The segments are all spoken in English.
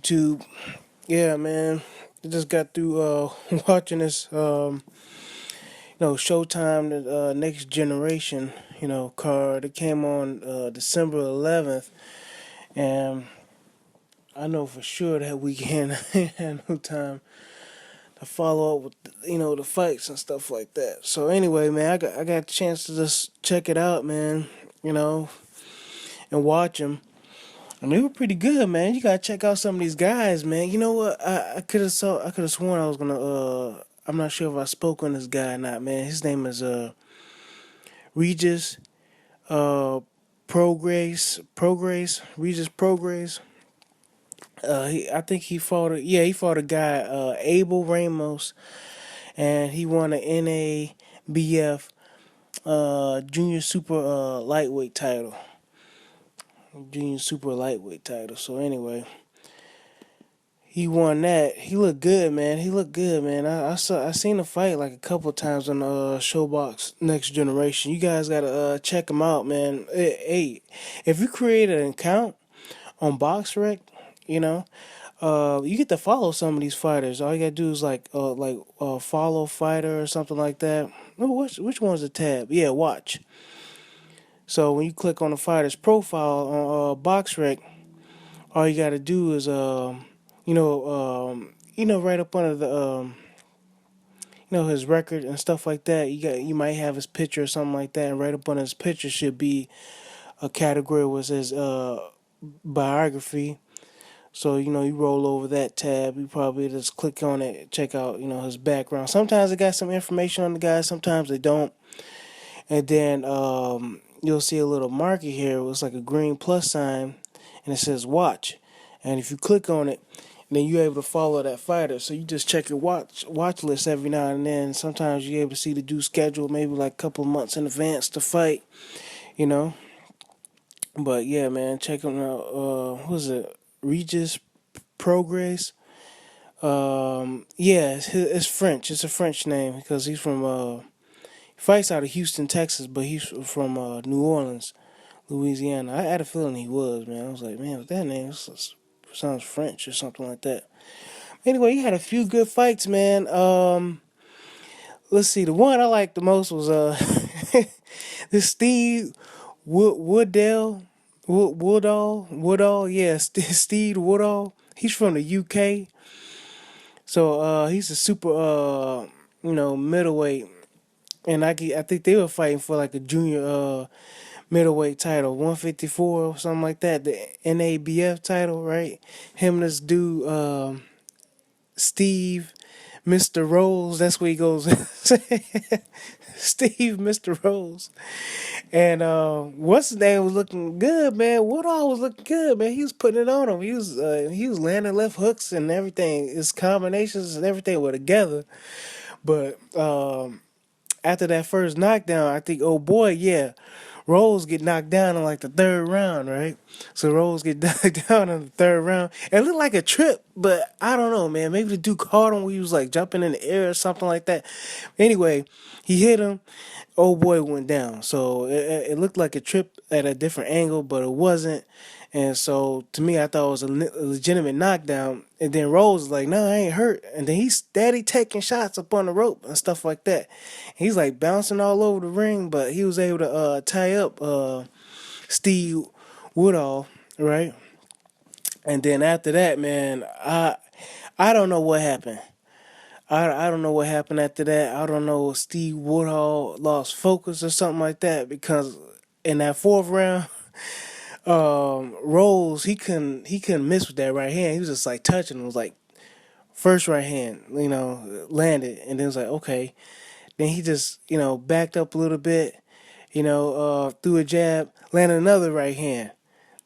YouTube. Yeah, man. I just got through watching this Showtime the Next Generation, card. It came on December 11th, and I know for sure that weekend I had no time to follow up with the fights and stuff like that. So anyway, man, I got a chance to just check it out, man, you know, and watch them. And they were pretty good, man. You gotta check out some of these guys, man. You know what? I could have sworn I was gonna I'm not sure if I spoke on this guy or not, man. His name is Regis uh Regis Prograis. I think he fought a guy, Abel Ramos, and he won an NABF junior super lightweight title. Junior super lightweight title. So anyway, he won that. He looked good, man. He looked good, man. I seen the fight like a couple of times on ShoBox Next Generation. You guys gotta check him out, man. Hey, if you create an account on BoxRec, you know, you get to follow some of these fighters. All you gotta do is follow fighter or something like that. Oh, which one's the tab? Yeah, watch. So when you click on the fighter's profile on BoxRec, all you gotta do is right up under the his record and stuff like that. You might have his picture or something like that, and right up under his picture should be a category where it says biography. So you roll over that tab. You probably just click on it, check out his background. Sometimes they got some information on the guy, sometimes they don't. And then you'll see a little marker here. It's like a green plus sign, and it says watch. And if you click on it, then you're able to follow that fighter. So you just check your watch list every now and then. Sometimes you're able to see the due schedule, maybe like a couple of months in advance to fight, you know. But yeah, man, check him out. What is it? Regis Prograis. Yeah, it's French. It's a French name because he's from he fights out of Houston, Texas, but he's from New Orleans, Louisiana. I had a feeling he was, man. I was like, man, with that name, sounds French or something like that. Anyway, he had a few good fights, man. Let's see. The one I liked the most was this Steed Woodall. Yeah, Steed Woodall. He's from the UK, so he's a super middleweight, and I think they were fighting for like a junior middleweight title, 154 or something like that, the NABF title, right? Him and this dude, Steve, Mr. Rolls, that's where he goes. Steve, Mr. Rolls. And what's his name was looking good, man. Woodall was looking good, man. He was putting it on him. He was landing left hooks and everything. His combinations and everything were together. But after that first knockdown, I think, oh boy, yeah, Rose get knocked down in like the third round, right? So Rose get knocked down in the third round. It looked like a trip, but I don't know, man. Maybe the dude caught him when he was like jumping in the air or something like that. Anyway, he hit him. Oh boy went down. So it looked like a trip at a different angle, but it wasn't. And so to me, I thought it was a legitimate knockdown. And then Rose was like, "No, I ain't hurt." And then he's steady taking shots up on the rope and stuff like that. He's like bouncing all over the ring, but he was able to tie up Steve Woodall, right? And then after that, man, I don't know what happened. I don't know what happened after that. I don't know if Steve Woodall lost focus or something like that because in that fourth round, Rose he couldn't miss with that right hand. He was just like touching. It was like first right hand, landed, and then it was like okay. Then he just backed up a little bit, threw a jab, landed another right hand,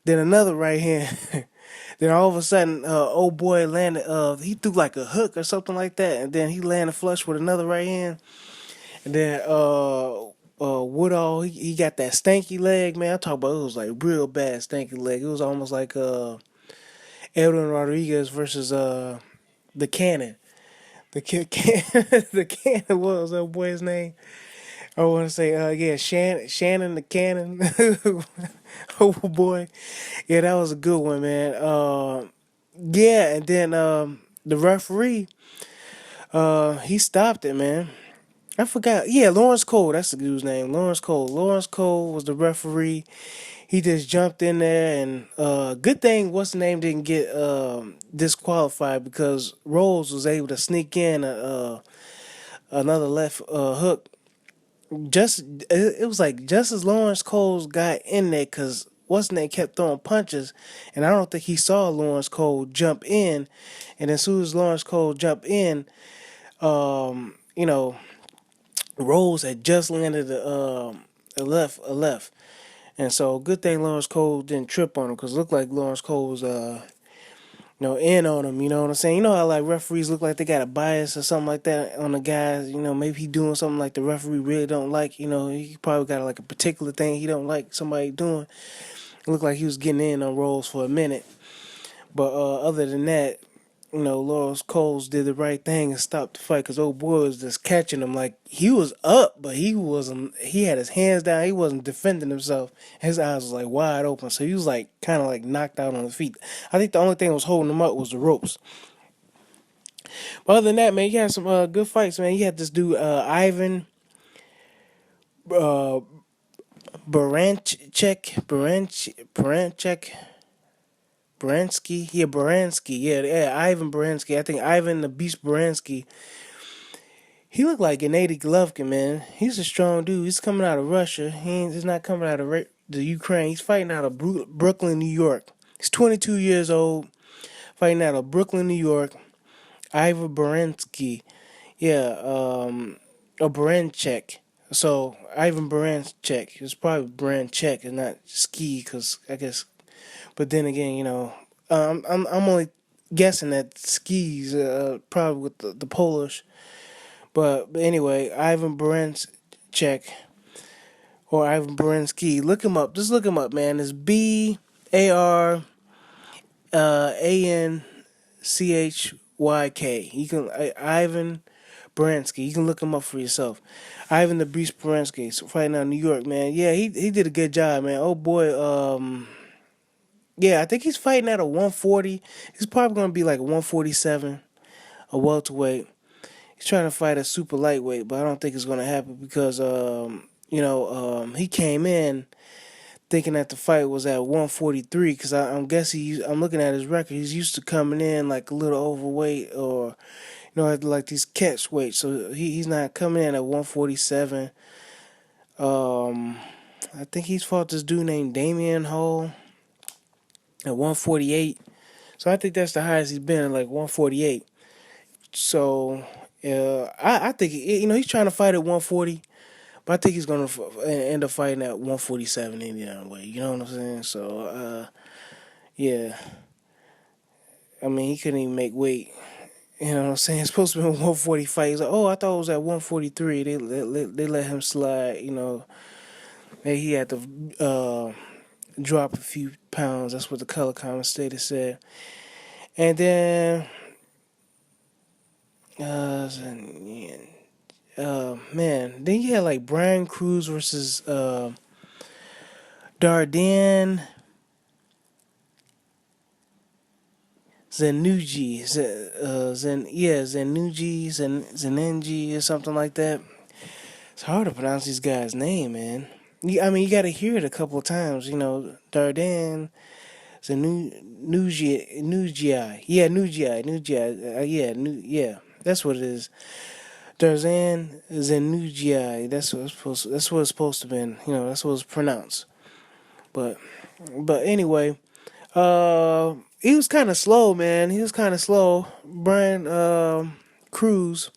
then another right hand. Then all of a sudden, old boy landed. He threw like a hook or something like that, and then he landed flush with another right hand. And then Woodall, he got that stanky leg, man. I talk about it was like real bad stanky leg. It was almost like Edwin Rodriguez versus the Cannon. The Cannon, what was that boy's name? I want to say, yeah, Shannon the Cannon. Oh boy, yeah, that was a good one, man. yeah, and then the referee, he stopped it, man. I forgot. Yeah, Lawrence Cole. That's the dude's name. Lawrence Cole. Lawrence Cole was the referee. He just jumped in there, and good thing what's the name didn't get disqualified because Rose was able to sneak in another left hook. Just it was like just as Lawrence Cole's got in there, because what's the name kept throwing punches, and I don't think he saw Lawrence Cole jump in, and as soon as Lawrence Cole jumped in, you know, Rose had just landed a left. And so, good thing Lawrence Cole didn't trip on him because it looked like Lawrence Cole was, in on him. You know what I'm saying? You know how like referees look like they got a bias or something like that on the guys. You know, maybe he doing something like the referee really don't like. You know, he probably got like a particular thing he don't like somebody doing. It looked like he was getting in on Rose for a minute. But other than that, Lawrence Coles did the right thing and stopped the fight because old boy was just catching him like he was up, but he wasn't. He had his hands down. He wasn't defending himself. His eyes was like wide open, so he was like kind of like knocked out on his feet. I think the only thing that was holding him up was the ropes. But other than that, man, you had some good fights, man. You had this dude Ivan uh, Baranchyk, yeah, Ivan Baranchyk. I think Ivan the Beast Baranchyk. He looked like Gennady Golovkin, man. He's a strong dude. He's coming out of Russia. He's not coming out of the Ukraine. He's fighting out of Brooklyn, New York. He's 22 years old, fighting out of Brooklyn, New York. Ivan Baranchyk, yeah, or Baranchyk. So Ivan Baranchyk. It's probably Baranchyk and not Ski, because I guess. But then again, I'm only guessing that skis probably with the Polish. But anyway, Ivan Baranchyk or Ivan Baransky, look him up. Just look him up, man. It's Barancyk. You can Ivan Baransky. You can look him up for yourself. Ivan the Beast Baransky, so fighting out in New York, man. Yeah, he did a good job, man. Oh boy, yeah, I think he's fighting at a 140. He's probably gonna be like a 147, a welterweight. He's trying to fight a super lightweight, but I don't think it's gonna happen because he came in thinking that the fight was at 143 because I'm guessing I'm looking at his record. He's used to coming in like a little overweight or like these catch weights. So he's not coming in at 147. I think he's fought this dude named Damian Hall at 148. So I think that's the highest he's been, like 148. So I think he's trying to fight at 140, but I think he's gonna end up fighting at 147 any other way. You know what I'm saying? So yeah, I mean he couldn't even make weight. You know what I'm saying? It's supposed to be a 140 fight. He's like, oh, I thought it was at 143. They let him slide. Maybe he had to drop a few pounds. That's what the color commentator said. And then man, then you had like Brian Cruz versus Dardan Zenunji or something like that. It's hard to pronounce these guys' name, man. I mean, you got to hear it a couple of times. Dardan Zenunji, yeah, that's what it is. Dardan Zenunji, that's what it's supposed to be. That's what it's pronounced. But anyway, he was kind of slow, man. He was kind of slow. Brian Cruz,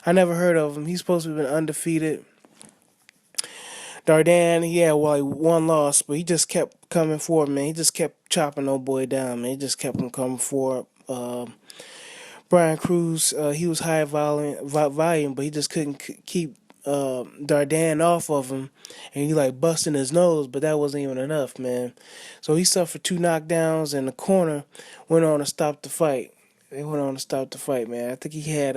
I never heard of him. He's supposed to have been undefeated. Dardan, yeah, well, he one loss, but he just kept coming forward, man. He just kept chopping old boy down, man. He just kept him coming forward. Brian Cruz, he was high volume, but he just couldn't keep Dardan off of him, and he like busting his nose, but that wasn't even enough, man. So he suffered 2 knockdowns, and the corner went on to stop the fight. They went on to stop the fight, man. I think he had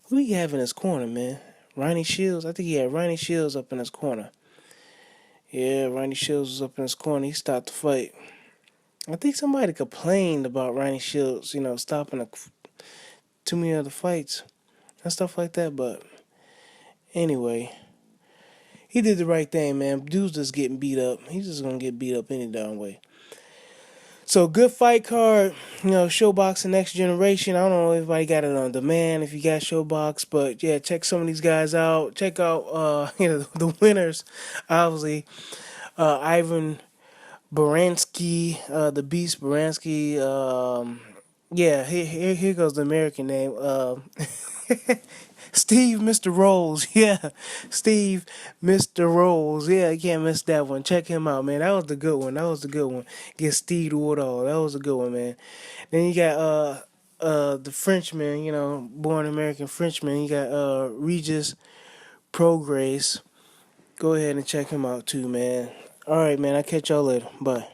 who he have in his corner, man? Ronnie Shields. I think he had Ronnie Shields up in his corner. Yeah, Ronnie Shields was up in his corner. He stopped the fight. I think somebody complained about Ronnie Shields, stopping too many other fights and stuff like that. But anyway, he did the right thing, man. Dude's just getting beat up. He's just gonna get beat up any darn way. So good fight card, ShoBox the next generation. I don't know if everybody got it on demand if you got ShoBox, but yeah, check some of these guys out. Check out the winners, obviously. Ivan Baranchyk, the Beast Baranchyk. Yeah, here goes the American name. Steve Mr. Rolls. Yeah. Steve Mr. Rolls. Yeah, you can't miss that one. Check him out, man. That was the good one. That was the good one. Get Steed Woodall. That was a good one, man. Then you got the Frenchman, born American Frenchman. You got Regis Prograis. Go ahead and check him out too, man. All right, man. I'll catch y'all later. Bye.